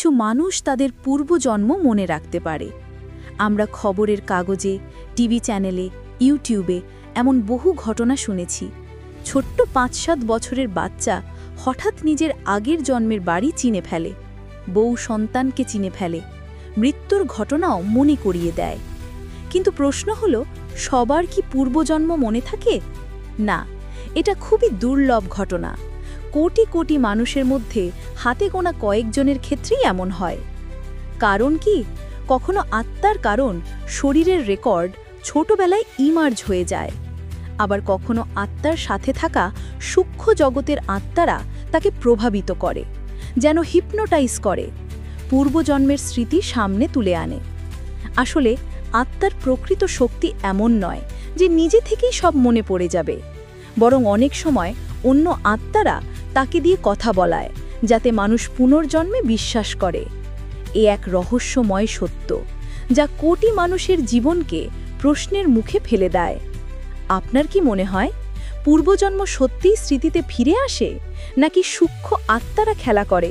কিছু মানুষ তাদের পূর্বজন্ম মনে রাখতে পারে। আমরা খবরের কাগজে, টিভি চ্যানেলে, ইউটিউবে এমন বহু ঘটনা শুনেছি। ছোট্ট ৫-৭ বছরের বাচ্চা হঠাৎ নিজের আগের জন্মের বাড়ি চিনে ফেলে, বউ সন্তানকে চিনে ফেলে, মৃত্যুর ঘটনাও মনে করিয়ে দেয়। কিন্তু প্রশ্ন হলো, সবার কি পূর্বজন্ম মনে থাকে? না, এটা খুবই দুর্লভ ঘটনা। কোটি কোটি মানুষের মধ্যে হাতে গোনা কয়েকজনের ক্ষেত্রেই এমন হয়। কারণ কি? কখনো আত্মার কারণ শরীরের রেকর্ড ছোটবেলায় ইমার্জ হয়ে যায়, আবার কখনো আত্মার সাথে থাকা সূক্ষ্ম জগতের আত্মারা তাকে প্রভাবিত করে, যেন হিপনোটাইজ করে, পূর্বজন্মের স্মৃতি সামনে তুলে আনে। আসলে আত্মার প্রকৃত শক্তি এমন নয় যে নিজে থেকেই সব মনে পড়ে যাবে, বরং অনেক সময় অন্য আত্মারা তাকে দিয়ে কথা বলায়, যাতে মানুষ পুনর্জন্মে বিশ্বাস করে। এ এক রহস্যময় সত্য, যা কোটি মানুষের জীবনকে প্রশ্নের মুখে ফেলে দেয়। আপনার কি মনে হয়, পূর্বজন্ম সত্যিই স্মৃতিতে ফিরে আসে, নাকি সূক্ষ্ম আত্মারা খেলা করে?